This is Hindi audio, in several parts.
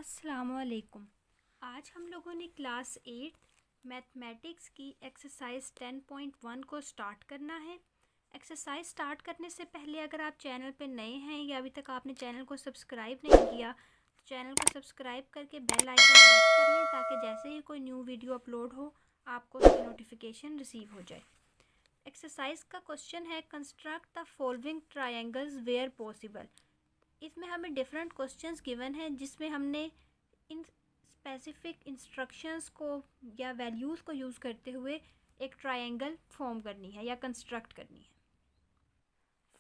अस्सलामुअलैकुम। आज हम लोगों ने क्लास 8 मैथमेटिक्स की एक्सरसाइज 10.1 को स्टार्ट करना है। एक्सरसाइज स्टार्ट करने से पहले अगर आप चैनल पे नए हैं या अभी तक आपने चैनल को सब्सक्राइब नहीं किया तो चैनल को सब्सक्राइब करके बेल आइकन प्रेस कर लें ताकि जैसे ही कोई न्यू वीडियो अपलोड हो आपको उसकी नोटिफिकेशन रिसीव हो जाए। एक्सरसाइज का क्वेश्चन है construct the following triangles where possible. इसमें हमें डिफरेंट क्वेश्चंस गिवन हैं जिसमें हमने इन स्पेसिफिक इंस्ट्रक्शंस को या वैल्यूज़ को यूज़ करते हुए एक ट्रायंगल फॉर्म करनी है या कंस्ट्रक्ट करनी है।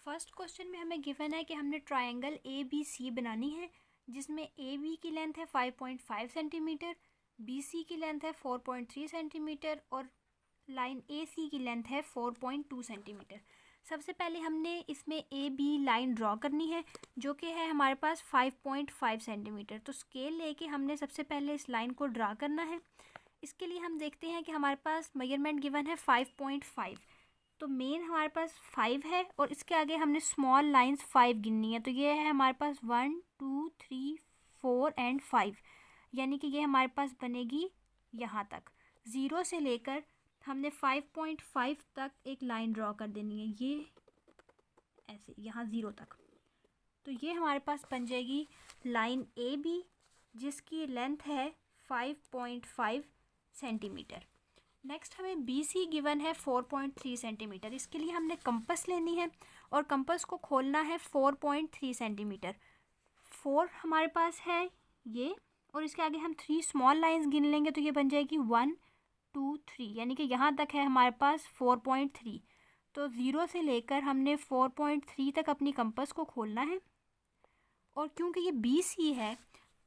फर्स्ट क्वेश्चन में हमें गिवन है कि हमने ट्रायंगल ए बी सी बनानी है जिसमें ए बी की लेंथ है 5.5 सेंटीमीटर, बी सी की लेंथ है 4.3 सेंटीमीटर और लाइन ए सी की लेंथ है 4.2 सेंटीमीटर। सबसे पहले हमने इसमें ए बी लाइन ड्रॉ करनी है जो कि है हमारे पास 5.5 सेंटीमीटर। तो स्केल लेके हमने सबसे पहले इस लाइन को ड्रा करना है। इसके लिए हम देखते हैं कि हमारे पास मेजरमेंट गिवन है 5.5, तो मेन हमारे पास 5 है और इसके आगे हमने स्मॉल लाइंस 5 गिननी है। तो ये है हमारे पास 1 2 3 4 एंड 5, यानी कि ये हमारे पास बनेगी यहाँ तक। ज़ीरो से लेकर हमने 5.5 तक एक लाइन ड्रॉ कर देनी है, ये ऐसे यहाँ ज़ीरो तक। तो ये हमारे पास बन जाएगी लाइन ए बी जिसकी लेंथ है 5.5 सेंटीमीटर। नेक्स्ट हमें बी सी गिवन है 4.3 सेंटीमीटर। इसके लिए हमने कंपास लेनी है और कंपास को खोलना है 4.3 सेंटीमीटर। 4 हमारे पास है ये और इसके आगे हम 3 स्मॉल लाइंस गिन लेंगे तो ये बन जाएगी 1 2 3, यानी कि यहाँ तक है हमारे पास 4.3। तो ज़ीरो से लेकर हमने 4.3 तक अपनी कंपास को खोलना है और क्योंकि ये बी सी है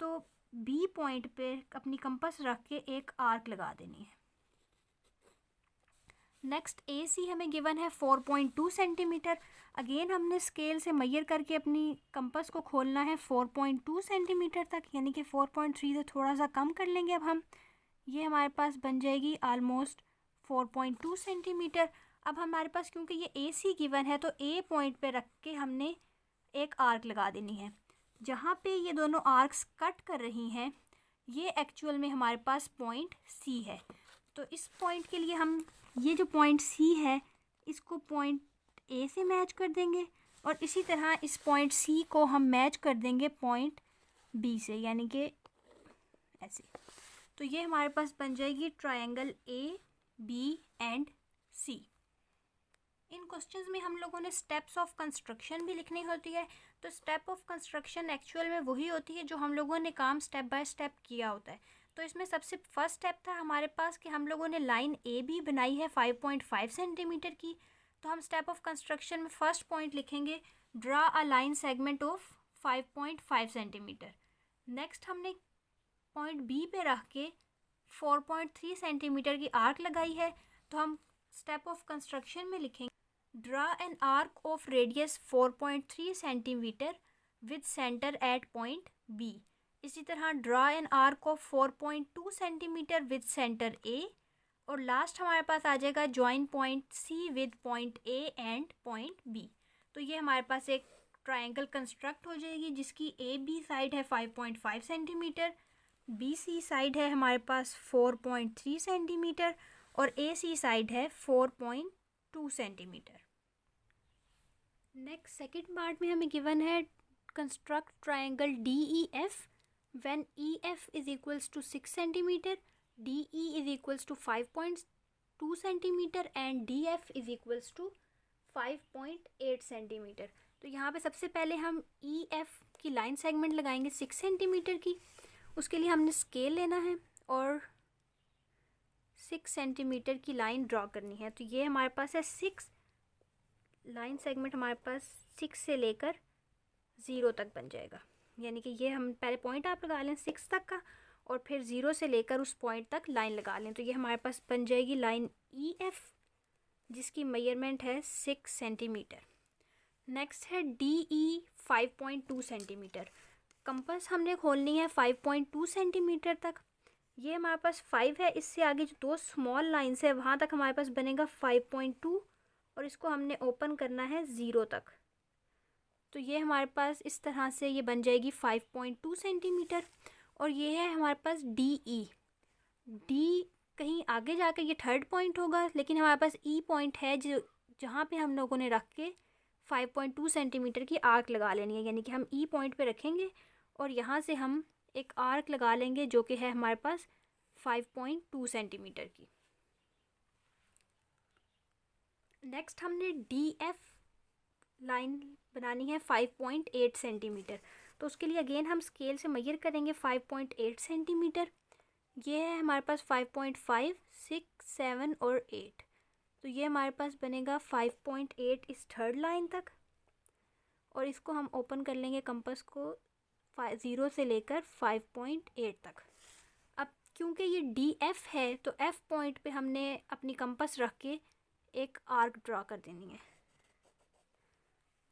तो बी पॉइंट पे अपनी कंपास रख के एक आर्क लगा देनी है। नेक्स्ट ए सी हमें गिवन है 4.2 सेंटीमीटर। अगेन हमने स्केल से मेजर करके अपनी कंपास को खोलना है 4.2 सेंटीमीटर तक, यानी कि 4.3 से थोड़ा सा कम कर लेंगे अब हम। ये हमारे पास बन जाएगी आलमोस्ट 4.2 सेंटीमीटर। अब हमारे पास क्योंकि ये ए सी गिवन है तो ए पॉइंट पे रख के हमने एक आर्क लगा देनी है। जहाँ पे ये दोनों आर्क्स कट कर रही हैं ये एक्चुअल में हमारे पास पॉइंट सी है। तो इस पॉइंट के लिए हम ये जो पॉइंट सी है इसको पॉइंट ए से मैच कर देंगे और इसी तरह इस पॉइंट सी को हम मैच कर देंगे पॉइंट बी से, यानी कि ऐसे। तो ये हमारे पास बन जाएगी triangle A B and C. इन क्वेश्चंस में हम लोगों ने स्टेप्स ऑफ कंस्ट्रक्शन भी लिखनी होती है। तो स्टेप ऑफ कंस्ट्रक्शन एक्चुअल में वही होती है जो हम लोगों ने काम स्टेप बाय स्टेप किया होता है। तो इसमें सबसे फर्स्ट स्टेप था हमारे पास कि हम लोगों ने लाइन ए बी बनाई है 5.5 सेंटीमीटर की। तो हम स्टेप ऑफ कंस्ट्रक्शन में फर्स्ट पॉइंट लिखेंगे draw a line segment of 5.5 centimetre. Next हमने पॉइंट बी पे रख के 4.3 सेंटीमीटर की आर्क लगाई है। तो हम स्टेप ऑफ कंस्ट्रक्शन में लिखेंगे draw an arc of radius 4.3 centimetre with centre at point B. इसी तरह draw an arc of 4.2 centimetre with centre A और लास्ट हमारे पास आ जाएगा join point C with point A and point B. तो ये हमारे पास एक ट्रायंगल कंस्ट्रक्ट हो जाएगी जिसकी ए बी साइड है 5.5 सेंटीमीटर, बी सी साइड है हमारे पास 4.3 सेंटीमीटर और ए सी साइड है 4.2 सेंटीमीटर। नेक्स्ट सेकेंड पार्ट में हमें गिवन है construct triangle D E F when E F is equals to 6 centimetre, D E is equals to 5.2 centimetre and D F is equals to 5.8 centimetre. तो यहाँ पे सबसे पहले हम ई एफ की लाइन सेगमेंट लगाएंगे 6 सेंटीमीटर की। उसके लिए हमने स्केल लेना है और 6 सेंटीमीटर की लाइन ड्रॉ करनी है। तो ये हमारे पास है 6 लाइन सेगमेंट, हमारे पास 6 से लेकर 0 तक बन जाएगा, यानी कि ये हम पहले पॉइंट आप लगा लें 6 तक का और फिर 0 से लेकर उस पॉइंट तक लाइन लगा लें। तो ये हमारे पास बन जाएगी लाइन ई एफ जिसकी मेजरमेंट है 6 सेंटीमीटर। नेक्स्ट है डी ई 5.2 सेंटीमीटर। कंपास हमने खोलनी है 5.2 सेंटीमीटर तक। ये हमारे पास 5 है, इससे आगे जो 2 स्मॉल लाइन्स है वहाँ तक हमारे पास बनेगा 5.2 और इसको हमने ओपन करना है 0 तक। तो ये हमारे पास इस तरह से ये बन जाएगी 5.2 सेंटीमीटर। और ये है हमारे पास DE। डी कहीं आगे जाकर ये थर्ड पॉइंट होगा, लेकिन हमारे पास E पॉइंट है जो जहाँ पे हम लोगों ने रख के 5.2 सेंटीमीटर की आर्क लगा लेनी है। यानी कि हम E पॉइंट पे रखेंगे और यहाँ से हम एक आर्क लगा लेंगे जो कि है हमारे पास 5.2 सेंटीमीटर की। नेक्स्ट हमने DF लाइन बनानी है 5.8 सेंटीमीटर। तो उसके लिए अगेन हम स्केल से मेजर करेंगे 5.8 सेंटीमीटर। ये है हमारे पास 5.5, 6, 7 और 8। तो ये हमारे पास बनेगा 5.8 इस थर्ड लाइन तक, और इसको हम ओपन कर लेंगे कंपास को 0 से लेकर 5.8 तक। अब क्योंकि ये DF है तो F पॉइंट पे हमने अपनी कंपास रख के एक आर्क ड्रा कर देनी है।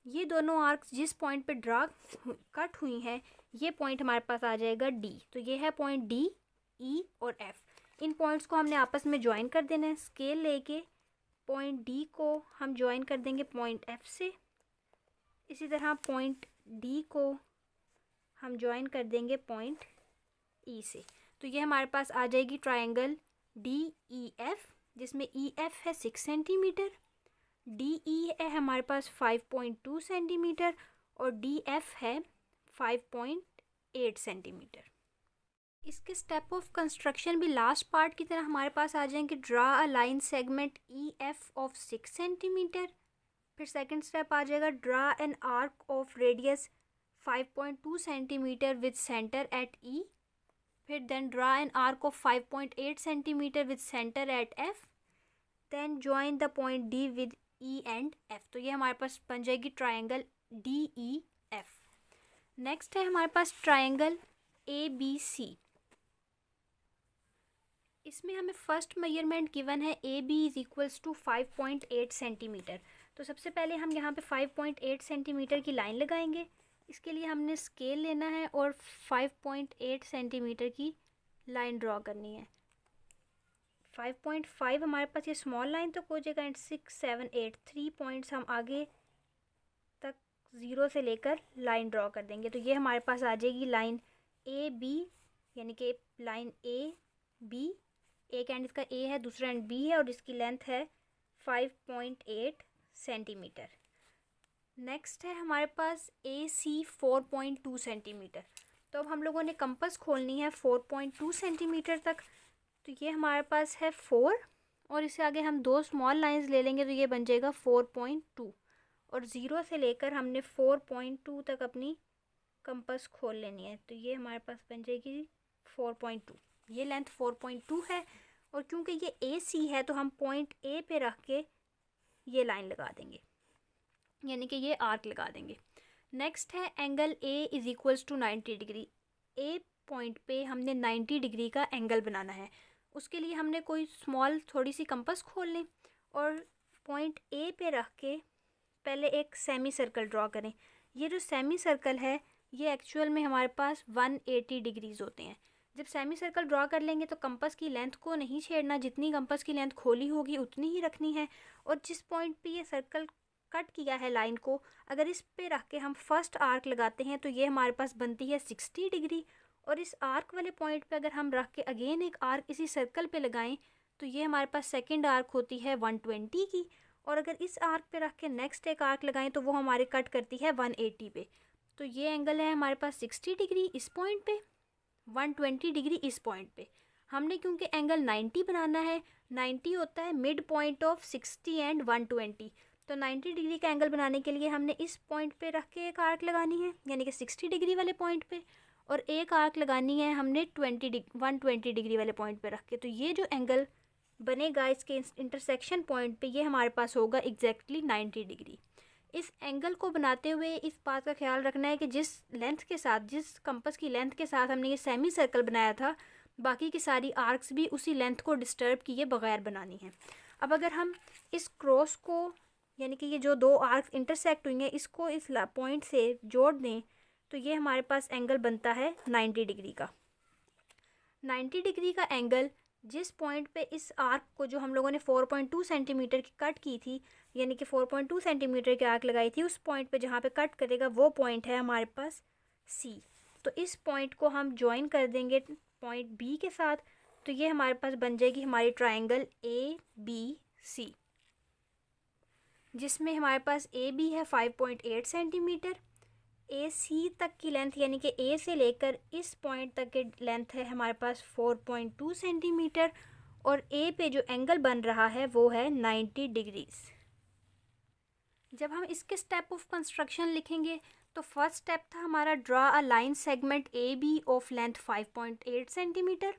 ये दोनों आर्क्स जिस पॉइंट पे ड्रा कट हुई हैं, ये पॉइंट हमारे पास आ जाएगा D। तो ये है पॉइंट D, E और F। इन पॉइंट्स को हमने आपस में ज्वाइन कर देना है। स्केल लेके पॉइंट D को हम ज्वाइन कर देंगे पॉइंट F से। इसी तरह पॉइंट D को हम ज्वाइन कर देंगे पॉइंट E से। तो ये हमारे पास आ जाएगी ट्रायंगल DEF, जिसमें EF है 6 सेंटीमीटर, DE है हमारे पास 5.2 सेंटीमीटर और DF है 5.8 सेंटीमीटर। इसके स्टेप ऑफ कंस्ट्रक्शन भी लास्ट पार्ट की तरह हमारे पास आ जाएंगे। Draw a line segment EF of 6 centimetre. फिर सेकंड स्टेप आ जाएगा draw an arc of radius 5.2 centimetre with centre at E। फिर then draw an arc of 5.8 centimetre with centre at F। Then join the point D with E and F। तो ये हमारे पास बन जाएगी ट्रायंगल DEF। नेक्स्ट है हमारे पास ट्रायंगल ABC। इसमें हमें फर्स्ट मेजरमेंट गिवन है AB is equals to 5.8 centimetre. तो सबसे पहले हम यहाँ पे 5.8 सेंटीमीटर की लाइन लगाएंगे। इसके लिए हमने स्केल लेना है और 5.8 सेंटीमीटर की लाइन ड्रॉ करनी है। 5.5 हमारे पास ये स्मॉल लाइन तक हो जाएगा एंड 6, 7, 8 3 पॉइंट्स हम आगे तक 0 से लेकर लाइन ड्रॉ कर देंगे। तो ये हमारे पास आ जाएगी लाइन AB, यानी कि लाइन AB। एक एंड इसका A है, दूसरा एंड B है और इसकी लेंथ है 5.8 सेंटीमीटर। नेक्स्ट है हमारे पास AC 4.2 सेंटीमीटर। तो अब हम लोगों ने कंपास खोलनी है 4.2 सेंटीमीटर तक। तो ये हमारे पास है 4 और इससे आगे हम 2 स्मॉल लाइंस ले लेंगे तो ये बन जाएगा 4.2 और 0 से लेकर हमने 4.2 तक अपनी कंपास खोल लेनी है। तो ये हमारे पास बन जाएगी 4.2। ये लेंथ 4.2 है और क्योंकि ये AC है तो हम पॉइंट A पे रख के ये लाइन लगा देंगे, यानी कि ये आर्क लगा देंगे। नेक्स्ट है angle A is equals to 90 degree. A point पे हमने 90 डिग्री का एंगल बनाना है। उसके लिए हमने कोई स्मॉल थोड़ी सी कंपास खोल लें और पॉइंट A पे रख के पहले एक सेमी सर्कल ड्रॉ करें। ये जो सेमी सर्कल है ये एक्चुअल में हमारे पास 180 डिग्रीज़ होते हैं। जब सेमी सर्कल ड्रॉ कर लेंगे तो कंपास की लेंथ को नहीं छेड़ना, जितनी कंपास की लेंथ खोली होगी उतनी ही रखनी है। और जिस पॉइंट पे ये सर्कल कट किया है लाइन को, अगर इस पे रख के हम फर्स्ट आर्क लगाते हैं तो ये हमारे पास बनती है 60 डिग्री। और इस आर्क वाले पॉइंट पे अगर हम रख के अगेन एक आर्क इसी सर्कल पे लगाएं तो ये हमारे पास सेकंड आर्क होती है 120 की। और अगर इस आर्क पे रख के नेक्स्ट एक आर्क लगाएं तो वो हमारे कट करती है 180 पे। तो ये एंगल है हमारे पास 60 डिग्री इस पॉइंट पे, 120 डिग्री इस पॉइंट पे। हमने क्योंकि एंगल 90 बनाना है, 90 होता है मिड पॉइंट ऑफ 60 एंड 120। तो 90 डिग्री का एंगल बनाने के लिए हमने इस पॉइंट पे रख के एक आर्क लगानी है, यानी कि 60 डिग्री वाले पॉइंट पे, और एक आर्क लगानी है हमने 120 डिग्री वाले पॉइंट पे रख के। तो ये जो एंगल बनेगा इसके इंटरसेक्शन पॉइंट पे, ये हमारे पास होगा एग्जैक्टली 90 डिग्री। इस एंगल को बनाते हुए इस बात का ख्याल रखना है कि जिस लेंथ के साथ, जिस कंपास की लेंथ के साथ हमने ये सेमी सर्कल बनाया था, बाकी की सारी आर्क्स भी उसी लेंथ को डिस्टर्ब किए बगैर बनानी है। अब अगर हम इस क्रॉस को, यानी कि ये जो 2 आर्क्स इंटरसेक्ट हुई हैं, इसको इस पॉइंट से जोड़ दें तो ये हमारे पास एंगल बनता है 90 डिग्री का। 90 डिग्री का एंगल जिस पॉइंट पे इस आर्क को, जो हम लोगों ने 4.2 सेंटीमीटर की कट की थी, यानी कि 4.2 सेंटीमीटर की आर्क लगाई थी, उस पॉइंट पे जहाँ पे कट करेगा वो पॉइंट है हमारे पास C। तो इस पॉइंट को हम ज्वाइन कर देंगे पॉइंट बी के साथ, तो ये हमारे पास बन जाएगी हमारी ट्राइंगल ABC, जिसमें हमारे पास AB है 5.8 सेंटीमीटर, AC तक की लेंथ यानी कि A से लेकर इस पॉइंट तक की लेंथ है हमारे पास 4.2 सेंटीमीटर, और A पे जो एंगल बन रहा है वो है 90 डिग्रीज। जब हम इसके स्टेप ऑफ कंस्ट्रक्शन लिखेंगे तो फर्स्ट स्टेप था हमारा draw a line segment AB of length 5.8 centimetre.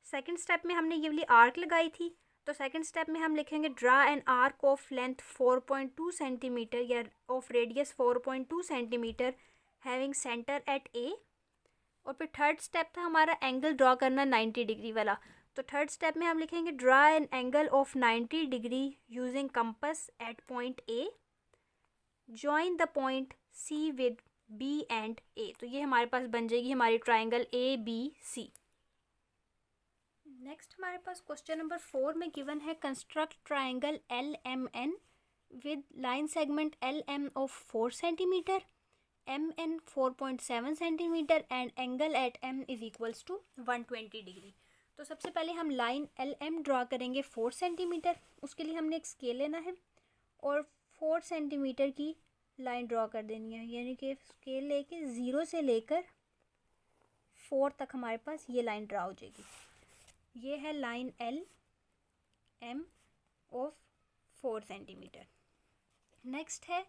Second step में हमने ये वाली आर्क लगाई थी, तो सेकंड स्टेप में हम लिखेंगे draw an arc of length 4.2 centimetre या of radius 4.2 centimetre having centre at A. और फिर थर्ड स्टेप था हमारा एंगल ड्रॉ करना 90 डिग्री वाला, तो थर्ड स्टेप में हम लिखेंगे draw an angle of 90 degree using compass at point A, join the point C with B and A. तो ये हमारे पास बन जाएगी हमारी ट्राइंगल ABC। नेक्स्ट हमारे पास क्वेश्चन नंबर 4 में गिवन है construct triangle LMN with line segment LM of 4 centimetre, MN 4.7 centimetre and angle at M is equals to 120 degree. तो सबसे पहले हम लाइन LM ड्रॉ करेंगे 4 सेंटीमीटर। उसके लिए हमने एक स्केल लेना है और 4 सेंटीमीटर की लाइन ड्रॉ कर देनी है, यानी कि स्केल लेके 0 से लेकर 4 तक हमारे पास ये लाइन ड्रॉ हो जाएगी। ये है line LM of 4 centimetre. Next है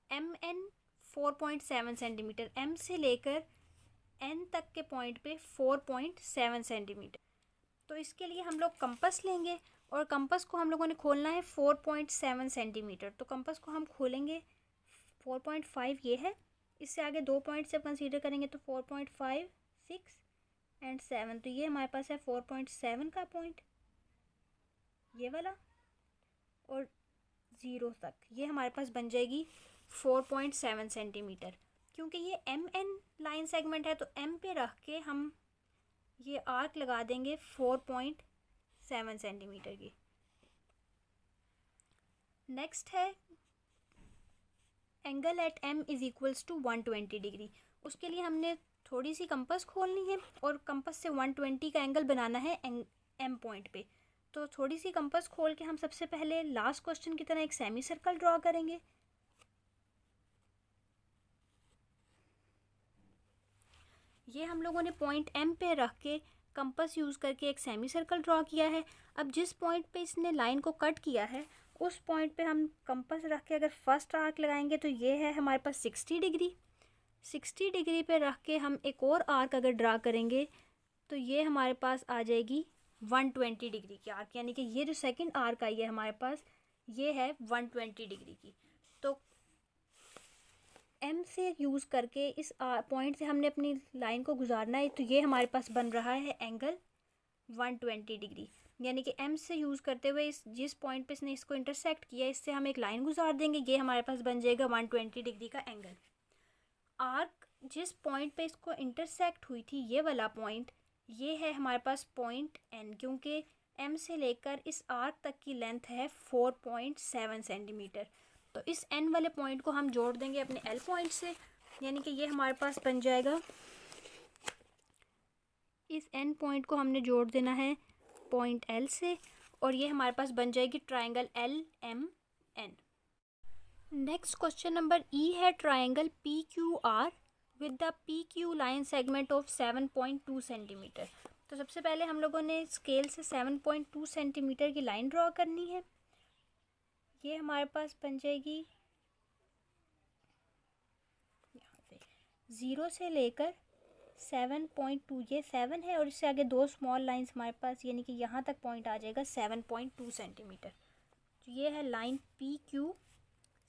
MN 4.7 सेंटीमीटर, M से लेकर N तक के पॉइंट पे 4.7 सेंटीमीटर। तो इसके लिए हम लोग कंपास लेंगे और कंपास को हम लोगों ने खोलना है 4.7 सेंटीमीटर। तो कंपास को हम खोलेंगे 4.5 ये है, इससे आगे 2 पॉइंट से कंसीडर करेंगे तो 4.5, 6 एंड 7। तो ये हमारे पास है 4.7 का पॉइंट ये वाला, और 0 तक ये हमारे पास बन जाएगी 4.7 सेंटीमीटर। क्योंकि ये MN लाइन सेगमेंट है तो M पे रख के हम ये आर्क लगा देंगे 4.7 सेंटीमीटर की। नेक्स्ट है angle at M is equals to 120 degree. उसके लिए हमने थोड़ी सी कंपास खोलनी है और कंपास से 120 का एंगल बनाना है M पॉइंट पे। तो थोड़ी सी कंपास खोल के हम सबसे पहले लास्ट क्वेश्चन की तरह एक सेमी सर्कल ड्रॉ करेंगे। ये हम लोगों ने पॉइंट M पे रख के कंपास यूज़ करके एक सेमी सर्कल ड्रॉ किया है। अब जिस पॉइंट पे इसने लाइन को कट किया है उस पॉइंट पे हम कंपास रख के अगर फर्स्ट आर्क लगाएंगे तो ये है हमारे पास 60 डिग्री। 60 डिग्री पे रख के हम एक और आर्क अगर ड्रा करेंगे तो ये हमारे पास आ जाएगी 120 डिग्री की आर्क, यानी कि ये जो सेकंड आर्क आई है हमारे पास ये है 120 डिग्री की। तो M से यूज़ करके इस पॉइंट से हमने अपनी लाइन को गुजारना है, तो ये हमारे पास बन रहा है एंगल 120 डिग्री। यानी कि M से यूज़ करते हुए इस जिस पॉइंट पे इसने इसको इंटरसेक्ट किया इससे हम एक लाइन गुजार देंगे, ये हमारे पास बन जाएगा 120 डिग्री का एंगल। आर्क जिस पॉइंट पे इसको इंटरसेक्ट हुई थी ये वाला पॉइंट, ये है हमारे पास पॉइंट N, क्योंकि M से लेकर इस आर्क तक की लेंथ है 4.7 सेंटीमीटर। तो इस N वाले पॉइंट को हम जोड़ देंगे अपने L पॉइंट से, यानी कि ये हमारे पास बन जाएगा, इस N पॉइंट को हमने जोड़ देना है पॉइंट L से, और ये हमारे पास बन जाएगी triangle LMN। Next question number E है triangle PQR with the PQ line segment of 7.2 centimetre. तो सबसे पहले हम लोगों ने स्केल से 7.2 सेंटीमीटर की लाइन ड्रॉ करनी है। ये हमारे पास बन जाएगी यहाँ पे 0 से लेकर 7.2, ये 7 है और इससे आगे 2 स्मॉल लाइंस हमारे पास, यानी कि यहाँ तक पॉइंट आ जाएगा 7.2 सेंटीमीटर। तो ये है लाइन PQ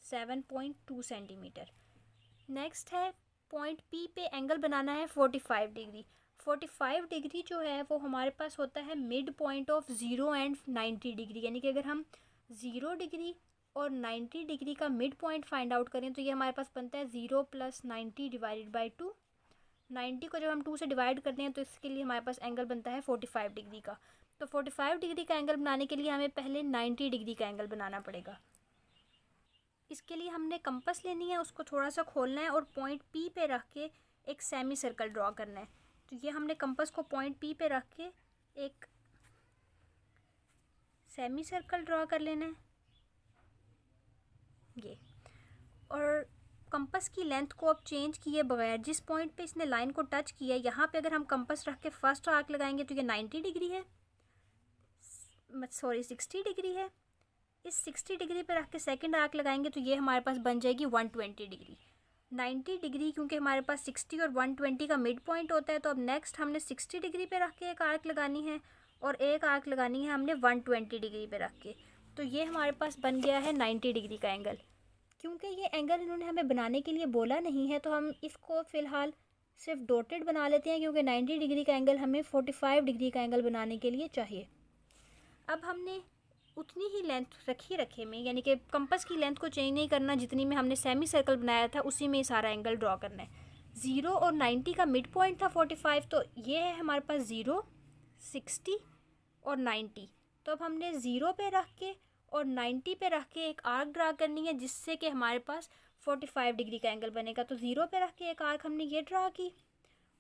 7.2 सेंटीमीटर। नेक्स्ट है पॉइंट P पे एंगल बनाना है 45 डिग्री। 45 डिग्री जो है वो हमारे पास होता है mid point of 0 and 90 degree, यानी कि अगर हम 0 डिग्री और 90 डिग्री का मिड पॉइंट फाइंड आउट करें तो ये हमारे पास बनता है 0 + 90 डिवाइडेड बाई 2। 90 को जब हम 2 से डिवाइड करते हैं तो इसके लिए हमारे पास एंगल बनता है 45 डिग्री का। तो 45 डिग्री का एंगल बनाने के लिए हमें पहले 90 डिग्री का एंगल बनाना पड़ेगा। इसके लिए हमने कंपास लेनी है, उसको थोड़ा सा खोलना है और पॉइंट P पे रख के एक सेमी सर्कल ड्रॉ करना है। तो ये हमने कंपास को पॉइंट पी पे रख के एक सेमी सर्कल ड्रॉ कर लेना है ये। और कंपास की लेंथ को अब चेंज किए बगैर जिस पॉइंट पे इसने लाइन को टच किया है, यहाँ पे अगर हम कंपास रख के फर्स्ट आर्क लगाएंगे तो ये 90 डिग्री है, सॉरी 60 डिग्री है। इस 60 डिग्री पे रख के सेकंड आर्क लगाएंगे तो ये हमारे पास बन जाएगी 120 डिग्री। 90 डिग्री क्योंकि हमारे पास 60 और 120 का मिड पॉइंट होता है, तो अब नेक्स्ट हमने 60 डिग्री पे रख के एक आर्क लगानी है और एक आर्क लगानी है हमने 120 डिग्री पे रख के। तो ये हमारे पास बन गया है 90 डिग्री का एंगल। क्योंकि ये एंगल इन्होंने हमें बनाने के लिए बोला नहीं है, तो हम इसको फ़िलहाल सिर्फ डॉटेड बना लेते हैं, क्योंकि 90 डिग्री का एंगल हमें 45 डिग्री का एंगल बनाने के लिए चाहिए। अब हमने उतनी ही लेंथ रखे में, यानी कि कंपास की लेंथ को चेंज नहीं करना, जितनी में हमने सेमी सर्कल बनाया था उसी में सारा एंगल ड्रॉ करना है। 0 और 90 का मिड पॉइंट था 45, तो ये है हमारे पास 0, 60 और 90। तो अब हमने 0 पे रख के और 90 पे रख के एक आर्क ड्रा करनी है, जिससे कि हमारे पास 45 डिग्री का एंगल बनेगा। तो 0 पे रख के एक आर्क हमने ये ड्रा की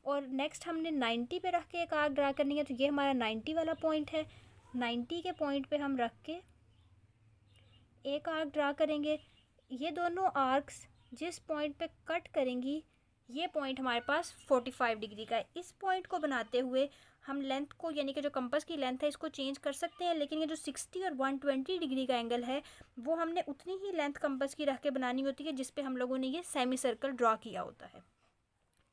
और नेक्स्ट हमने 90 पे रख के एक आर्क ड्रा करनी है। तो ये हमारा 90 वाला पॉइंट है। 90 के पॉइंट पे हम रख के एक आर्क ड्रा करेंगे। ये दोनों आर्क्स जिस पॉइंट पे कट करेंगी, ये पॉइंट हमारे पास 45 डिग्री का है। इस पॉइंट को बनाते हुए हम लेंथ को, यानी कि जो कंपास की लेंथ है, इसको चेंज कर सकते हैं, लेकिन ये जो 60 और 120 डिग्री का एंगल है वो हमने उतनी ही लेंथ कंपास की रख के बनानी होती है जिस पे हम लोगों ने ये सेमी सर्कल ड्रॉ किया होता है।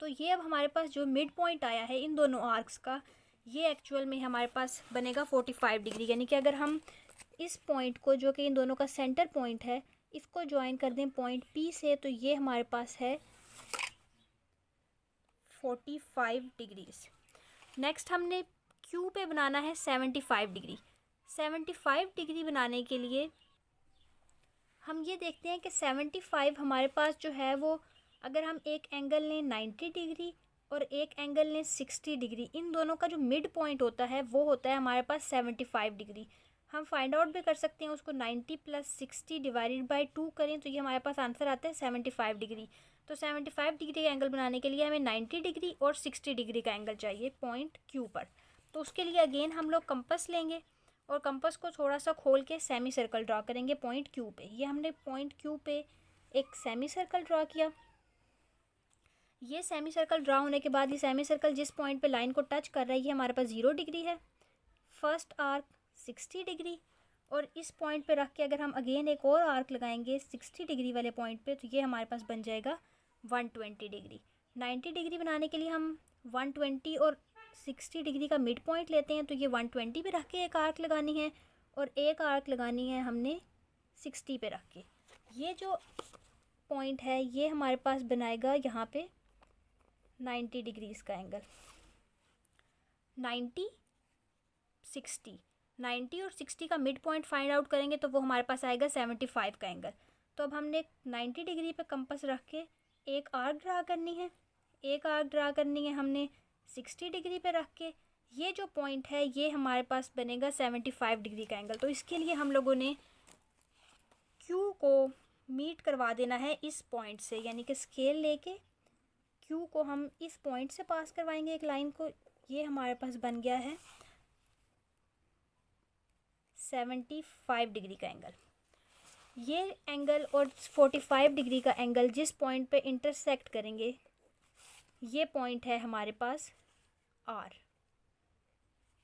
तो ये अब हमारे पास जो मिड पॉइंट आया है इन दोनों आर्क्स का, ये एक्चुअल में हमारे पास बनेगा 45 डिग्री। यानी कि अगर हम इस पॉइंट को, जो कि इन दोनों का सेंटर पॉइंट है, इसको ज्वाइन कर दें पॉइंट पी से, तो ये हमारे पास है 45 डिग्रीज। नेक्स्ट हमने क्यू पे बनाना है 75 डिग्री। 75 डिग्री बनाने के लिए हम ये देखते हैं कि 75 हमारे पास जो है वो, अगर हम एक एंगल लें 90 डिग्री और एक एंगल लें 60 डिग्री, इन दोनों का जो मिड पॉइंट होता है वो होता है हमारे पास 75 डिग्री। हम फाइंड आउट भी कर सकते हैं, उसको 90 + 60 डिवाइडेड बाय 2 करें तो ये हमारे पास आंसर आता है 75 डिग्री। तो 75 डिग्री का एंगल बनाने के लिए हमें 90 डिग्री और 60 डिग्री का एंगल चाहिए पॉइंट क्यू पर। तो उसके लिए अगेन हम लोग कंपास लेंगे और कंपास को थोड़ा सा खोल के सेमी सर्कल ड्रॉ करेंगे पॉइंट क्यू पे। ये हमने पॉइंट क्यू पे एक सेमी सर्कल ड्रॉ किया। ये सेमी सर्कल ड्रॉ होने के बाद ये सेमी सर्कल जिस पॉइंट पे लाइन को टच कर रहा है, ये हमारे पास 0 डिग्री है। फर्स्ट आर्क 60 डिग्री और इस पॉइंट पे रख के अगर हम अगेन एक और आर्क लगाएंगे 60 डिग्री वाले पॉइंट पे, तो ये हमारे पास बन जाएगा 120 डिग्री। 90 डिग्री बनाने के लिए हम 120 और 60 डिग्री का मिड पॉइंट लेते हैं, तो ये 120 पे रख के एक आर्क लगानी है और एक आर्क लगानी है हमने 60 पे रख के। ये जो पॉइंट है ये हमारे पास बनाएगा यहाँ पे 90 डिग्रीज़ का एंगल। 90 और 60 का मिड पॉइंट फाइंड आउट करेंगे तो वो हमारे पास आएगा 75 का एंगल। तो अब हमने 90 डिग्री पे कंपास रख के एक आर्क ड्रा करनी है। एक आर्क ड्रा करनी है हमने 60 डिग्री पे रख के। ये जो पॉइंट है ये हमारे पास बनेगा 75 डिग्री का एंगल। तो इसके लिए हम लोगों ने क्यू को मीट करवा देना है इस पॉइंट से, यानी कि स्केल लेके क्यू को हम इस पॉइंट से पास करवाएंगे एक लाइन को। ये हमारे पास बन गया है 75 डिग्री का एंगल। ये एंगल और 45 डिग्री का एंगल जिस पॉइंट पे इंटरसेक्ट करेंगे, ये पॉइंट है हमारे पास आर।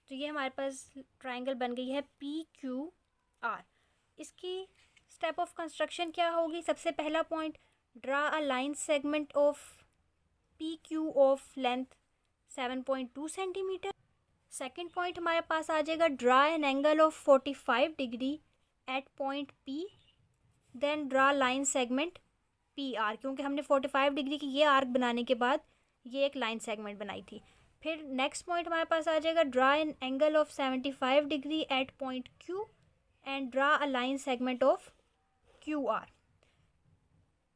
तो ये हमारे पास ट्रायंगल बन गई है PQR। इसकी स्टेप ऑफ कंस्ट्रक्शन क्या होगी? सबसे पहला point, draw a line segment of PQ of length 7.2 centimetre. Second point हमारे पास आ जाएगा, draw an angle of 45 degree at point P, then draw line segment PR, क्योंकि हमने 45 डिग्री की ये आर्क बनाने के बाद ये एक लाइन सेगमेंट बनाई थी। फिर नेक्स्ट पॉइंट हमारे पास आ जाएगा, draw an angle of 75 degree at point Q and draw a line segment of QR।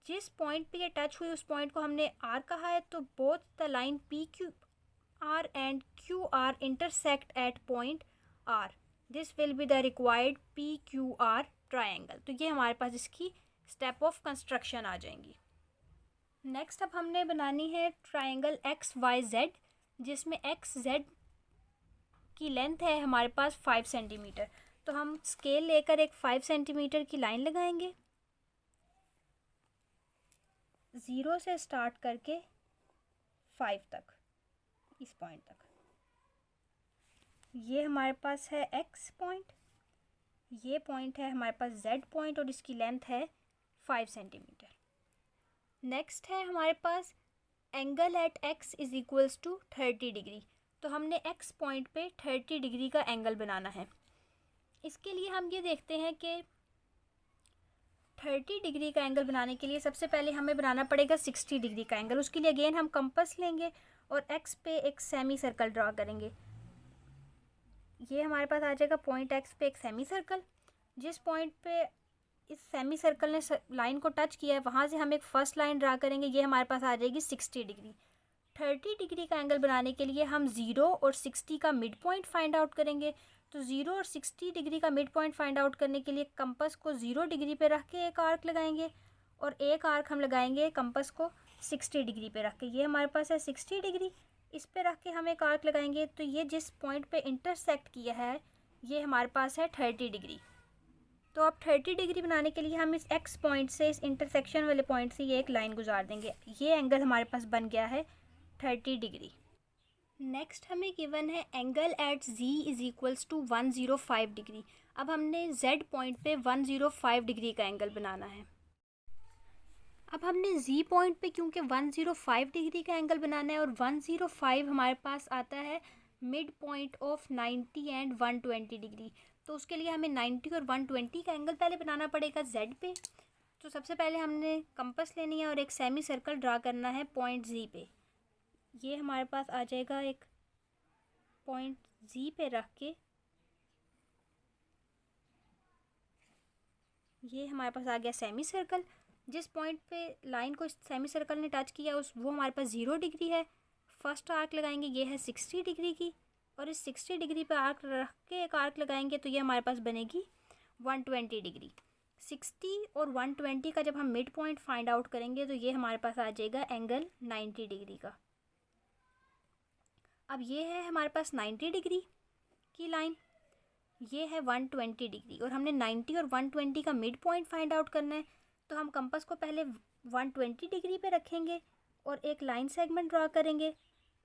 जिस पॉइंट पे ये टच हुई उस पॉइंट को हमने R कहा है, तो both the line PQR and QR intersect at point R। This will be the required PQR triangle. तो ये हमारे पास इसकी स्टेप ऑफ कंस्ट्रक्शन आ जाएंगी। नेक्स्ट अब हमने बनानी है ट्राइंगल एक्स वाई जेड, जिसमें एक्स जेड की लेंथ है हमारे पास 5 सेंटीमीटर। तो हम स्केल लेकर एक 5 सेंटीमीटर की लाइन लगाएंगे, 0 से स्टार्ट करके 5 तक, इस पॉइंट तक। ये हमारे पास है एक्स पॉइंट, ये पॉइंट है हमारे पास जेड पॉइंट और इसकी लेंथ है 5 सेंटीमीटर। नेक्स्ट है हमारे पास angle at X is equals to 30 degree. तो हमने एक्स पॉइंट पे 30 डिग्री का एंगल बनाना है। इसके लिए हम ये देखते हैं कि 30 डिग्री का एंगल बनाने के लिए सबसे पहले हमें बनाना पड़ेगा 60 डिग्री का एंगल। उसके लिए अगेन हम कंपास लेंगे और एक्स पे एक सेमी सर्कल ड्रा करेंगे। ये हमारे पास आ जाएगा पॉइंट एक्स पे एक सेमी सर्कल। जिस पॉइंट पे इस सेमी सर्कल ने लाइन को टच किया है वहाँ से हम एक फर्स्ट लाइन ड्रा करेंगे। ये हमारे पास आ जाएगी 60 डिग्री। 30 डिग्री का एंगल बनाने के लिए हम 0 और 60 का मिड पॉइंट फाइंड आउट करेंगे। तो 0 और 60 डिग्री का मिड पॉइंट फाइंड आउट करने के लिए कंपास को 0 डिग्री पे रख के एक आर्क लगाएंगे और एक आर्क हम लगाएंगे कंपास को 60 डिग्री पे रख के। ये हमारे पास है 60 डिग्री, इस पे रख के हम एक आर्क लगाएंगे। तो ये जिस पॉइंट पे इंटरसेक्ट किया है ये हमारे पास है 30 डिग्री। तो अब 30 डिग्री बनाने के लिए हम इस एक्स पॉइंट से, इस इंटरसेक्शन वाले पॉइंट से ये एक लाइन गुजार देंगे। ये एंगल हमारे पास बन गया है 30 डिग्री। नेक्स्ट हमें गिवन है angle at G is equals to 105 degree. अब हमने जेड पॉइंट पे 105 डिग्री का एंगल बनाना है। अब हमने जी पॉइंट पे क्योंकि 105 डिग्री का एंगल बनाना है और 105 हमारे पास आता है mid point of 90 and 120 degree. तो उसके लिए हमें 90 और 120 का एंगल पहले बनाना पड़ेगा जेड पे। तो सबसे पहले हमने कंपास लेनी है और एक सेमी सर्कल ड्रा करना है पॉइंट जी पे। ये हमारे पास आ जाएगा एक पॉइंट जी पे रख के, ये हमारे पास आ गया सेमी सर्कल। जिस पॉइंट पे लाइन को सेमी सर्कल ने टच किया वो हमारे पास 0 डिग्री है। फर्स्ट आर्क लगाएंगे, ये है 60 डिग्री की, और इस 60 डिग्री पे आर्क रख के एक आर्क लगाएंगे तो ये हमारे पास बनेगी 120 डिग्री। 60 और 120 का जब हम मिड पॉइंट फाइंड आउट करेंगे तो ये हमारे पास आ जाएगा एंगल 90 डिग्री का। अब ये है हमारे पास 90 डिग्री की लाइन, ये है 120 डिग्री और हमने 90 और 120 का मिड पॉइंट फाइंड आउट करना है। तो हम कंपास को पहले 120 डिग्री पे रखेंगे और एक लाइन सेगमेंट ड्रा करेंगे।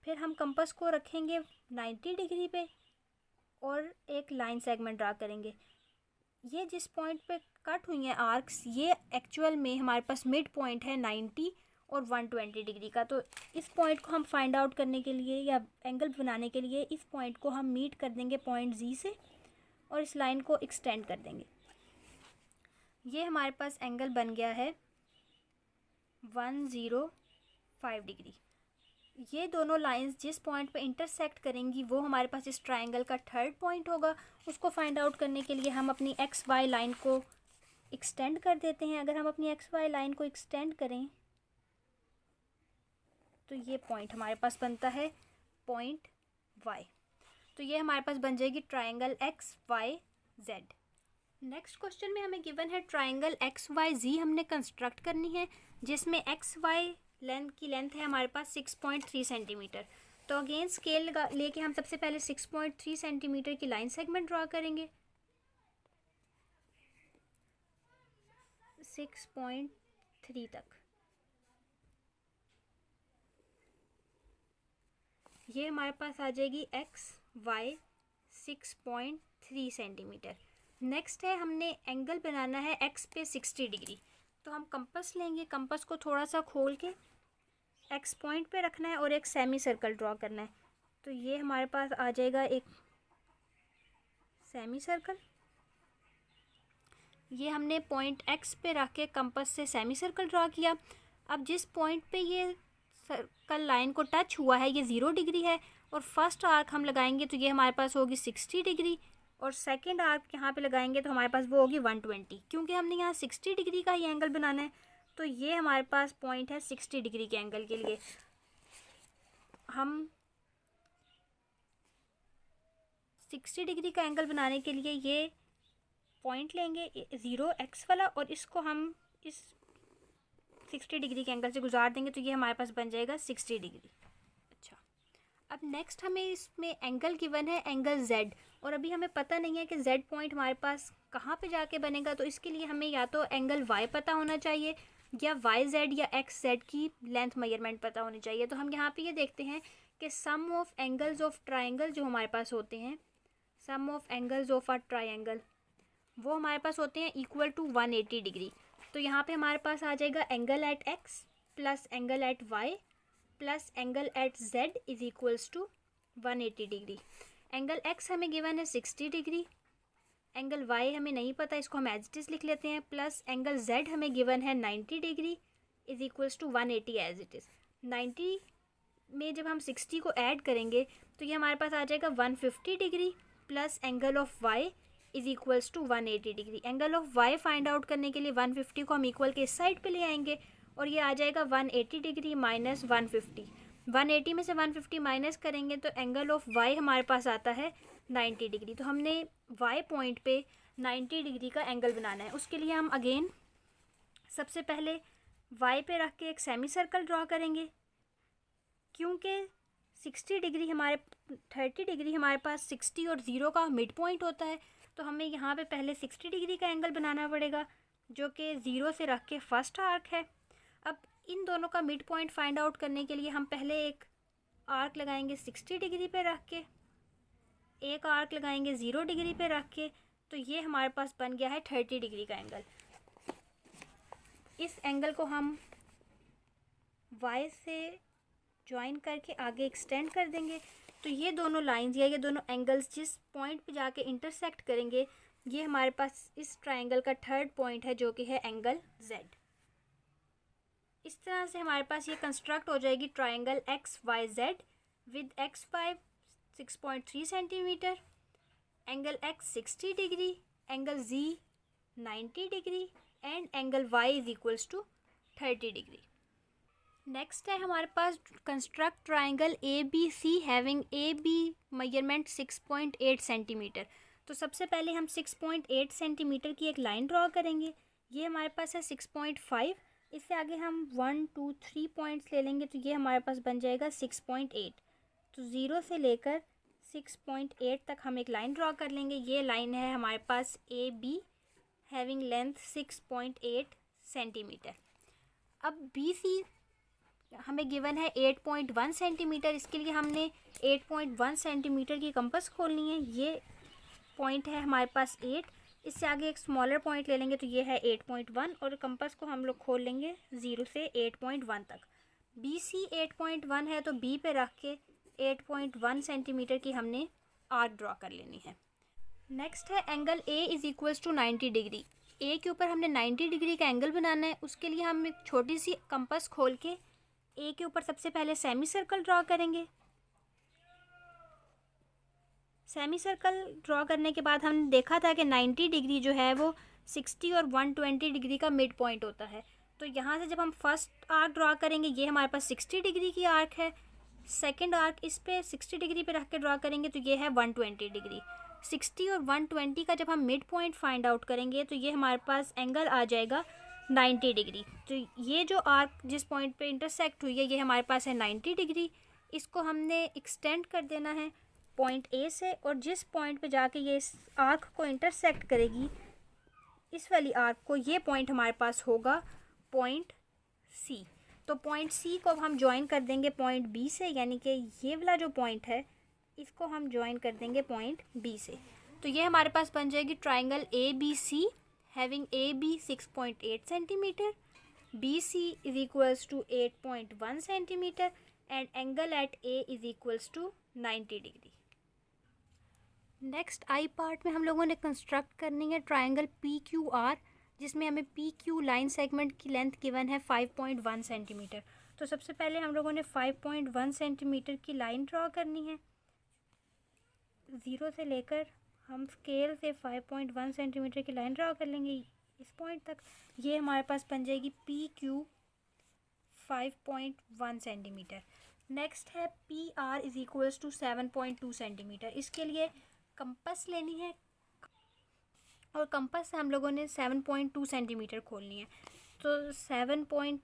फिर हम कंपास को रखेंगे 90 डिग्री पे और एक लाइन सेगमेंट ड्रा करेंगे। ये जिस पॉइंट पे कट हुई हैं आर्क्स, ये एक्चुअल में हमारे पास मिड पॉइंट है 90 और 120 डिग्री का। तो इस पॉइंट को हम फाइंड आउट करने के लिए या एंगल बनाने के लिए इस पॉइंट को हम मीट कर देंगे पॉइंट जी से और इस लाइन को एक्सटेंड कर देंगे। ये हमारे पास एंगल बन गया है 105 डिग्री। ये दोनों लाइंस जिस पॉइंट पे इंटरसेक्ट करेंगी वो हमारे पास इस ट्रायंगल का थर्ड पॉइंट होगा। उसको फाइंड आउट करने के लिए हम अपनी एक्स वाई लाइन को एक्सटेंड कर देते हैं। अगर हम अपनी एक्स वाई लाइन को एक्सटेंड करें तो ये पॉइंट हमारे पास बनता है पॉइंट वाई। तो ये हमारे पास बन जाएगी triangle X Y Z. Next question में हमें गिवन है ट्रायंगल एक्स वाई जी हमने कंस्ट्रक्ट करनी है, जिसमें एक्स वाई लेंथ है हमारे पास 6.3 सेंटीमीटर। तो अगेन स्केल लेके हम सबसे पहले 6.3 सेंटीमीटर की लाइन सेगमेंट ड्रा करेंगे। 6.3 तक ये हमारे पास आ जाएगी एक्स वाई 6.3 सेंटीमीटर। नेक्स्ट है हमने एंगल बनाना है एक्स पे 60 डिग्री। तो हम कंपास लेंगे, कंपास को थोड़ा सा खोल के एक्स पॉइंट पे रखना है और एक सेमी सर्कल ड्रॉ करना है। तो ये हमारे पास आ जाएगा एक सेमी सर्कल। ये हमने पॉइंट एक्स पे रख के कंपास से सेमी सर्कल ड्रॉ किया। अब जिस पॉइंट पे ये सर्कल लाइन को टच हुआ है ये 0 डिग्री है और फर्स्ट आर्क हम लगाएंगे तो ये हमारे पास होगी 60 डिग्री और सेकंड आर्क यहाँ पे लगाएंगे तो हमारे पास वो होगी 120। क्योंकि हमने यहाँ 60 डिग्री का ही एंगल बनाना है तो ये हमारे पास पॉइंट है 60 डिग्री के एंगल के लिए। हम 60 डिग्री का एंगल बनाने के लिए ये पॉइंट लेंगे 0 एक्स वाला और इसको हम इस 60 डिग्री के एंगल से गुजार देंगे तो ये हमारे पास बन जाएगा 60 डिग्री। अच्छा, अब नेक्स्ट हमें इसमें एंगल गिवन है एंगल Z, और अभी हमें पता नहीं है कि Z पॉइंट हमारे पास कहाँ पे जाके बनेगा, तो इसके लिए हमें या तो एंगल Y पता होना चाहिए या YZ या XZ की लेंथ मेजरमेंट पता होनी चाहिए। तो हम यहाँ पे ये देखते हैं कि sum of angles of triangle जो हमारे पास होते हैं, sum of angles of a triangle, वो हमारे पास होते हैं इक्वल टू 180 डिग्री। तो यहाँ पे हमारे पास आ जाएगा angle at X plus angle at Y plus angle at Z is equals to 180 degree. Angle X हमें गिवन है 60 डिग्री, एंगल Y हमें नहीं पता, इसको हम एज इट इज़ लिख लेते हैं, प्लस एंगल Z हमें गिवन है 90 degree is equals to 180 as it is. 90 में जब हम 60 को ऐड करेंगे तो ये हमारे पास आ जाएगा 150 degree plus angle of Y is equals to 180 degree. Angle of Y find out करने के लिए 150 को हम इक्वल के इस साइड पे ले आएंगे और ये आ जाएगा 180 डिग्री माइनस 150। 180 में से 150 माइनस करेंगे तो एंगल ऑफ Y हमारे पास आता है 90 डिग्री। तो हमने Y पॉइंट पे 90 डिग्री का एंगल बनाना है। उसके लिए हम अगेन सबसे पहले Y पे रख के एक सेमी सर्कल ड्रॉ करेंगे, क्योंकि 60 डिग्री हमारे 30 डिग्री हमारे पास 60 और 0 का मिड पॉइंट होता है, तो हमें यहाँ पे पहले 60 डिग्री का एंगल बनाना पड़ेगा जो कि 0 से रख के फर्स्ट आर्क है। अब इन दोनों का मिड पॉइंट फाइंड आउट करने के लिए हम पहले एक आर्क लगाएंगे 60 डिग्री पे रख के, एक आर्क लगाएंगे 0 डिग्री पे रख के, तो ये हमारे पास बन गया है 30 डिग्री का एंगल। इस एंगल को हम Y से ज्वाइन करके आगे एक्सटेंड कर देंगे, तो ये दोनों लाइंस या ये दोनों एंगल्स जिस पॉइंट पे जाके इंटरसेक्ट करेंगे, ये हमारे पास इस ट्रायंगल का थर्ड पॉइंट है जो कि है एंगल Z। इस तरह से हमारे पास ये कंस्ट्रक्ट हो जाएगी triangle XYZ with XY 6.3 centimetre, angle X 60 degree, angle Z 90 degree and angle Y is equals to 30 degree. Next है हमारे पास construct triangle ABC having AB measurement 6.8 centimetre. तो सबसे पहले हम 6.8 सेंटीमीटर की एक लाइन ड्रॉ करेंगे। ये हमारे पास है 6.5, इससे आगे हम 1 2 3 पॉइंट्स ले लेंगे तो ये हमारे पास बन जाएगा 6.8। तो 0 से लेकर 6.8 तक हम एक लाइन ड्रॉ कर लेंगे। ये लाइन है हमारे पास AB हैविंग लेंथ 6.8 सेंटीमीटर। अब BC हमें गिवन है 8.1 सेंटीमीटर, इसके लिए हमने 8.1 सेंटीमीटर की कंपास खोलनी है। ये पॉइंट है हमारे पास 8, इससे आगे एक स्मॉलर पॉइंट ले लेंगे तो ये है 8.1 और कंपास को हम लोग खोल लेंगे 0 से 8.1 तक। BC 8.1 है तो B पे रख के 8.1 सेंटीमीटर की हमने आर्क ड्रॉ कर लेनी है। नेक्स्ट है angle A is equals to 90 degree. A के ऊपर हमने 90 डिग्री का एंगल बनाना है। उसके लिए हम एक छोटी सी कंपास खोल के A के ऊपर सबसे पहले सेमी सर्कल ड्रॉ करेंगे। सेमी सर्कल ड्रॉ करने के बाद हमने देखा था कि 90 डिग्री जो है वो 60 और 120 डिग्री का मिड पॉइंट होता है। तो यहाँ से जब हम फर्स्ट आर्क ड्रॉ करेंगे, ये हमारे पास 60 डिग्री की आर्क है। सेकंड आर्क इस पे 60 डिग्री पे रख के ड्रॉ करेंगे तो ये है 120 डिग्री। 60 और 120 का जब हम मिड पॉइंट फाइंड आउट करेंगे तो ये हमारे पास एंगल आ जाएगा 90 डिग्री। तो ये जो आर्क जिस पॉइंट पे इंटरसेक्ट हुई है ये हमारे पास है 90 डिग्री। इसको हमने एक्सटेंड कर देना है पॉइंट A से, और जिस पॉइंट पे जाके ये इस आर्क को इंटरसेक्ट करेगी, इस वाली आर्क को, ये पॉइंट हमारे पास होगा पॉइंट C। तो पॉइंट C को हम ज्वाइन कर देंगे पॉइंट B से, यानी कि ये वाला जो पॉइंट है इसको हम ज्वाइन कर देंगे पॉइंट B से। तो ये हमारे पास बन जाएगी triangle ABC having AB 6.8 centimetre, BC is equals to 8.1 centimetre and angle at A is equals to 90 degree. Next I part में हम लोगों ने कंस्ट्रक्ट करनी है ट्राइंगल PQR, जिसमें हमें PQ लाइन सेगमेंट की लेंथ गिवन है 5.1 सेंटीमीटर। तो सबसे पहले हम लोगों ने 5.1 सेंटीमीटर की लाइन ड्रॉ करनी है। 0 से लेकर हम स्केल से 5.1 सेंटीमीटर की लाइन ड्रॉ कर लेंगे इस पॉइंट तक। ये हमारे पास बन जाएगी PQ 5.1 सेंटीमीटर। नेक्स्ट है PR is equals to 7.2 centimetre. इसके लिए कंपास लेनी है और कंपास से हम लोगों ने 7.2 सेंटीमीटर खोलनी है। तो 7.2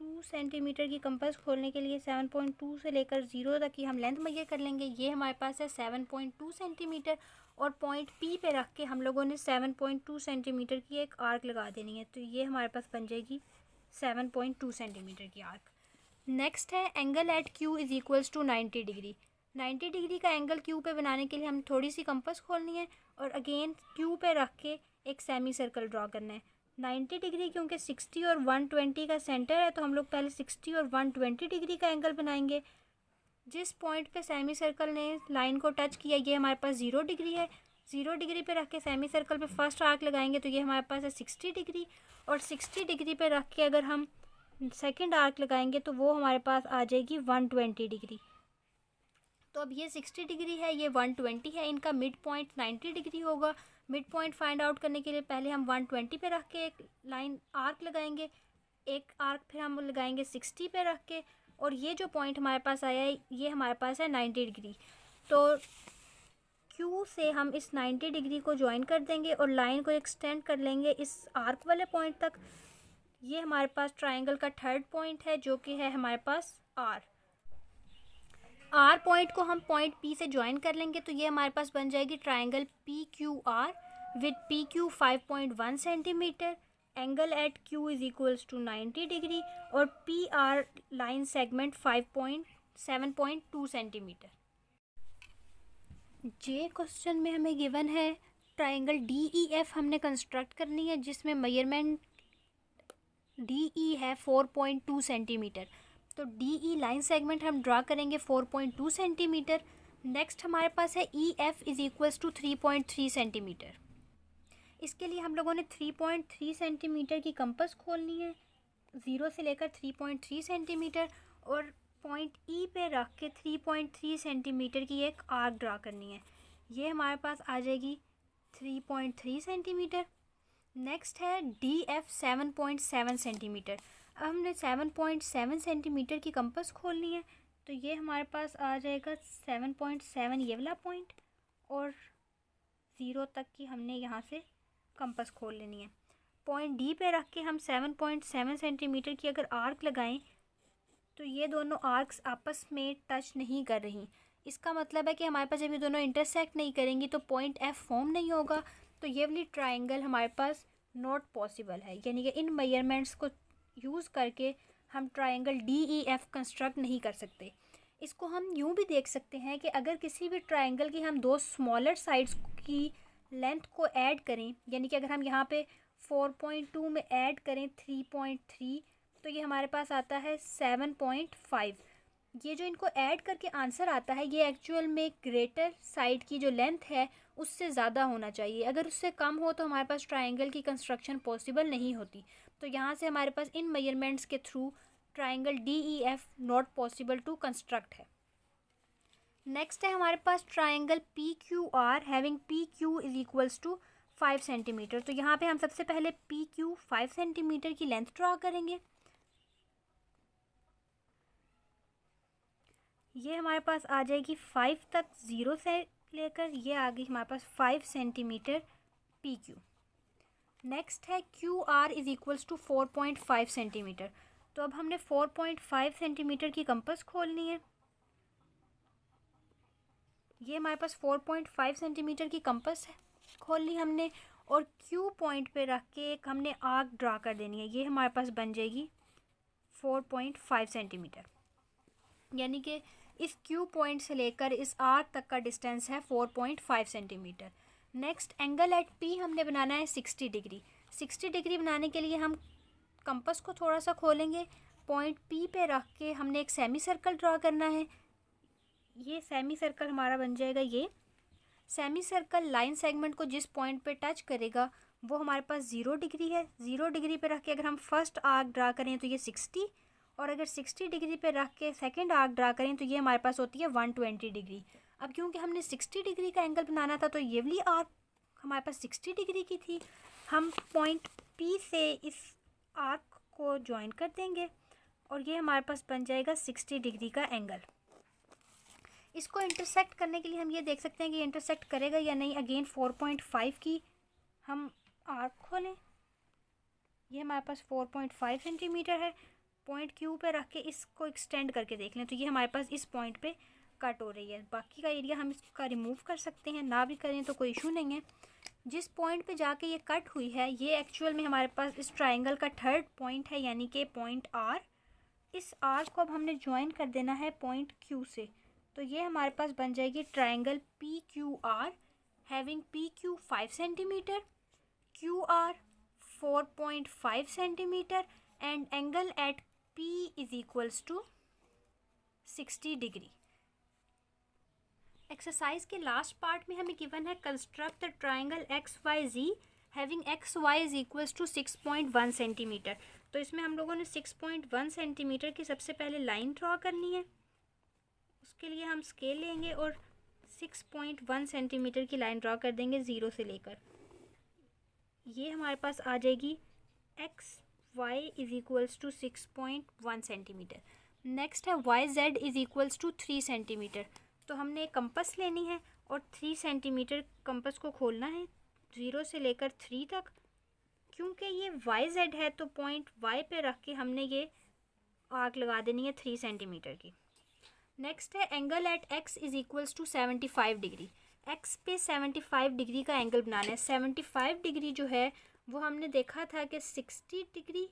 7.2 सेंटीमीटर की कंपास खोलने के लिए 7.2 से लेकर 0 तक की हम लेंथ मेजर कर लेंगे। ये हमारे पास है 7.2 सेंटीमीटर और पॉइंट पी पे रख के हम लोगों ने 7.2 सेंटीमीटर की एक आर्क लगा देनी है। तो ये हमारे पास बन जाएगी 7.2 सेंटीमीटर की आर्क। नेक्स्ट है angle at Q is equals to 90 degree. 90 degree का एंगल क्यू पे बनाने के लिए हम थोड़ी सी कंपास खोलनी है और अगेन क्यू पे रख के एक सेमी सर्कल ड्रॉ करना है। 90 डिग्री क्योंकि 60 और 120 का सेंटर है तो हम लोग पहले 60 और 120 डिग्री का एंगल बनाएंगे। जिस पॉइंट पे सेमी सर्कल ने लाइन को टच किया ये हमारे पास 0 डिग्री है। 0 डिग्री पे रख के सेमी सर्कल पे फर्स्ट आर्क लगाएंगे तो ये हमारे पास है 60 डिग्री और 60 डिग्री पे रख के अगर हम सेकंड आर्क लगाएंगे तो वो हमारे पास आ जाएगी 120 डिग्री। तो अब ये 60 डिग्री है, ये 120 है, इनका मिड पॉइंट 90 डिग्री होगा। मिड पॉइंट फाइंड आउट करने के लिए पहले हम 120 पे रख के एक लाइन आर्क लगाएंगे, एक आर्क फिर हम लगाएंगे 60 पे रख के और ये जो पॉइंट हमारे पास आया है ये हमारे पास है 90 डिग्री। तो Q से हम इस 90 डिग्री को ज्वाइन कर देंगे और लाइन को एक्सटेंड कर लेंगे इस आर्क वाले पॉइंट तक। ये हमारे पास ट्राइंगल का थर्ड पॉइंट है जो कि है हमारे पास आर पॉइंट को हम पॉइंट P से ज्वाइन कर लेंगे तो ये हमारे पास बन जाएगी triangle PQR with PQ 5.1 centimetre. Angle at Q is equals to 90 degree और PR line segment 7.2 centimetre. J question में हमें गिवन है ट्राइंगल DEF हमने कंस्ट्रक्ट करनी है जिसमें मेजरमेंट DE है 4.2 सेंटीमीटर। तो DE लाइन सेगमेंट हम ड्रा करेंगे 4.2 सेंटीमीटर। नेक्स्ट हमारे पास है EF is equals to 3.3 centimetre. इसके लिए हम लोगों ने 3.3 सेंटीमीटर की कंपास खोलनी है 0 से लेकर 3.3 सेंटीमीटर और पॉइंट E पे रख के 3.3 सेंटीमीटर की एक आर्क ड्रा करनी है। ये हमारे पास आ जाएगी 3.3 सेंटीमीटर। नेक्स्ट है DF 7.7 सेंटीमीटर। अब हमने 7.7 सेंटीमीटर की कंपास खोलनी है तो ये हमारे पास आ जाएगा 7.7 ये वाला पॉइंट और 0 तक की हमने यहाँ से कंपास खोल लेनी है। पॉइंट D पे रख के हम 7.7 सेंटीमीटर की अगर आर्क लगाएं तो ये दोनों आर्क्स आपस में टच नहीं कर रही। इसका मतलब है कि हमारे पास जब ये दोनों इंटरसेक्ट नहीं करेंगी तो पॉइंट F फॉर्म नहीं होगा। तो ये वाली ट्राइंगल हमारे पास नॉट पॉसिबल है, यानी कि इन मेजरमेंट्स को यूज़ करके हम ट्राइंगल DEF कंस्ट्रक्ट नहीं कर सकते। इसको हम यूँ भी देख सकते हैं कि अगर किसी भी ट्राइंगल की हम दो स्मॉलर साइड्स की लेंथ को ऐड करें, यानी कि अगर हम यहाँ पे 4.2 में ऐड करें 3.3 तो ये हमारे पास आता है 7.5। ये जो इनको ऐड करके आंसर आता है ये एक्चुअल में ग्रेटर साइड की जो लेंथ है उससे ज़्यादा होना चाहिए। अगर उससे कम हो तो हमारे पास ट्राइंगल की कंस्ट्रक्शन पॉसिबल नहीं होती। तो यहाँ से हमारे पास इन मेजरमेंट्स के through triangle DEF not possible to construct है। नेक्स्ट है हमारे पास triangle PQR having PQ is equals to 5 centimetre. तो यहाँ पे हम सबसे पहले PQ 5 सेंटीमीटर की लेंथ ड्रा करेंगे। ये हमारे पास आ जाएगी 5 तक, 0 से लेकर ये आ गई हमारे पास 5 सेंटीमीटर PQ। नेक्स्ट है QR is equals to 4.5 centimetre. तो अब हमने 4.5 सेंटीमीटर की कंपास खोलनी है। ये हमारे पास 4.5 सेंटीमीटर की कंपास है खोलनी हमने और Q पॉइंट पे रख के एक हमने आर्क ड्रा कर देनी है। ये हमारे पास बन जाएगी 4.5 सेंटीमीटर, यानी कि इस Q पॉइंट से लेकर इस आर्क तक का डिस्टेंस है 4.5 centimetre. Next angle at P हमने बनाना है 60 डिग्री। 60 डिग्री बनाने के लिए हम कंपास को थोड़ा सा खोलेंगे, पॉइंट P पे रख के हमने एक सेमी सर्कल ड्रा करना है। ये सेमी सर्कल हमारा बन जाएगा। ये सेमी सर्कल लाइन सेगमेंट को जिस पॉइंट पे टच करेगा वो हमारे पास 0 डिग्री है। 0 डिग्री पे रख के अगर हम फर्स्ट आर्क ड्रा करें तो ये 60 और अगर 60 डिग्री पे रख के सेकंड आर्क ड्रा करें तो ये हमारे पास होती है 120 डिग्री। अब क्योंकि हमने 60 डिग्री का एंगल बनाना था तो ये वाली आर्क हमारे पास 60 डिग्री की थी। हम पॉइंट P से इस आर्क को ज्वाइन कर देंगे और ये हमारे पास बन जाएगा 60 डिग्री का एंगल। इसको इंटरसेक्ट करने के लिए हम ये देख सकते हैं कि इंटरसेक्ट करेगा या नहीं। अगेन 4.5 की हम आर्क खोलें, ये हमारे पास 4.5 सेंटीमीटर है पॉइंट क्यू पे रख के इसको एक्सटेंड करके देख लें तो ये हमारे पास इस पॉइंट पे कट हो रही है। बाकी का एरिया हम इसका रिमूव कर सकते हैं, ना भी करें तो कोई इशू नहीं है। जिस पॉइंट पे जाके ये कट हुई है ये एक्चुअल में हमारे पास इस ट्राइंगल का थर्ड पॉइंट है, यानी कि पॉइंट आर। इस आर को अब हमने ज्वाइन कर देना है पॉइंट क्यू से, तो ये हमारे पास बन जाएगी triangle P Q R having P Q 5 centimetre, Q R 4.5 centimetre and angle at P is equals to 60 degree. Exercise के लास्ट पार्ट में हमें गिवन है construct the triangle X Y Z having X Y is equals to 6.1 centimetre. तो इसमें हम लोगों ने 6.1 सेंटीमीटर की सबसे पहले लाइन ड्रॉ करनी है। उसके लिए हम स्केल लेंगे और 6.1 सेंटीमीटर की लाइन ड्रॉ कर देंगे ज़ीरो से लेकर। ये हमारे पास आ जाएगी X Y is equals to 6.1 centimetre. Next है Y Z is equals to 3 centimetre. तो हमने एक कंपस लेनी है और 3 सेंटीमीटर कंपस को खोलना है 0 से लेकर 3 तक। क्योंकि ये वाई जेड है तो पॉइंट वाई पे रख के हमने ये आर्क लगा देनी है 3 सेंटीमीटर की। नेक्स्ट है angle at X is equals to 75 degree. X पे 75 डिग्री का एंगल बनाना है। 75 डिग्री जो है वो हमने देखा था कि 60 डिग्री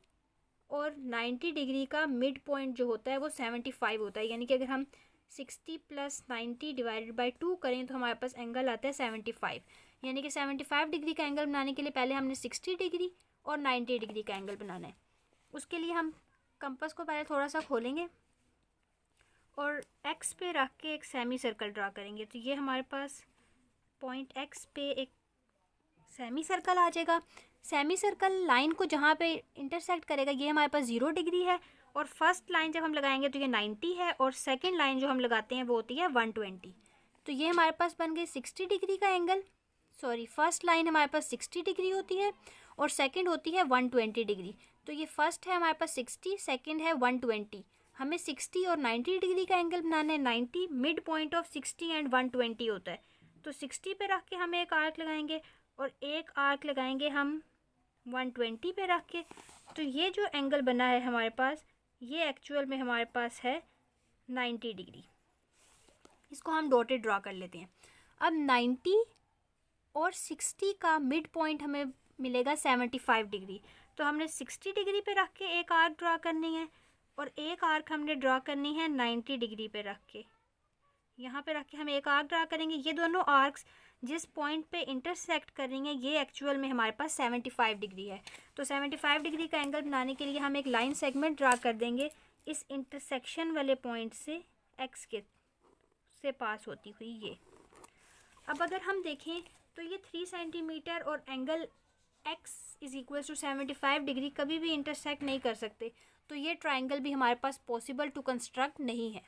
और 90 डिग्री का मिड पॉइंट जो होता है वो 75 होता है, यानी कि अगर हम 60 + 90 डिवाइडेड बाई 2 करें तो हमारे पास एंगल आता है 75। यानी कि 75 डिग्री का एंगल बनाने के लिए पहले हमने 60 डिग्री और 90 डिग्री का एंगल बनाना है। उसके लिए हम कंपास को पहले थोड़ा सा खोलेंगे और एक्स पे रख के एक सेमी सर्कल ड्रा करेंगे। तो ये हमारे पास पॉइंट एक्स पे एक सेमी सर्कल आ जाएगा। सेमी सर्कल लाइन को जहाँ पे इंटरसेक्ट करेगा ये हमारे पास 0 डिग्री है और फर्स्ट लाइन जब हम लगाएंगे तो ये 90 है और सेकंड लाइन जो हम लगाते हैं वो होती है 120। तो ये हमारे पास बन गई 60 डिग्री का एंगल। सॉरी, फर्स्ट लाइन हमारे पास 60 डिग्री होती है और सेकंड होती है 120 डिग्री। तो ये फर्स्ट है हमारे पास 60, सेकंड है 120। हमें 60 और 90 डिग्री का एंगल बनाना है। 90 मिड पॉइंट ऑफ 60 एंड 120 होता है। तो 60 पे रख के हम एक आर्क लगाएंगे और एक आर्क लगाएंगे हम 120 पे रख के। तो ये जो एंगल बना है हमारे पास ये एक्चुअल में हमारे पास है 90 डिग्री। इसको हम डॉटेड ड्रॉ कर लेते हैं। अब 90 और 60 का मिड पॉइंट हमें मिलेगा 75 डिग्री। तो हमने 60 डिग्री पे रख के एक आर्क ड्रॉ करनी है और एक आर्क हमने ड्रॉ करनी है 90 डिग्री पे रख के। यहाँ पे रख के हम एक आर्क ड्रा करेंगे। ये दोनों आर्क्स जिस पॉइंट पे इंटरसेक्ट करेंगे ये एक्चुअल में हमारे पास 75 डिग्री है। तो 75 डिग्री का एंगल बनाने के लिए हम एक लाइन सेगमेंट ड्रा कर देंगे इस इंटरसेक्शन वाले पॉइंट से एक्स के से पास होती हुई ये। अब अगर हम देखें तो ये 3 सेंटीमीटर और angle X is equal to 75 degree कभी भी इंटरसेक्ट नहीं कर सकते। तो ये ट्राइंगल भी हमारे पास पॉसिबल टू कंस्ट्रक्ट नहीं है।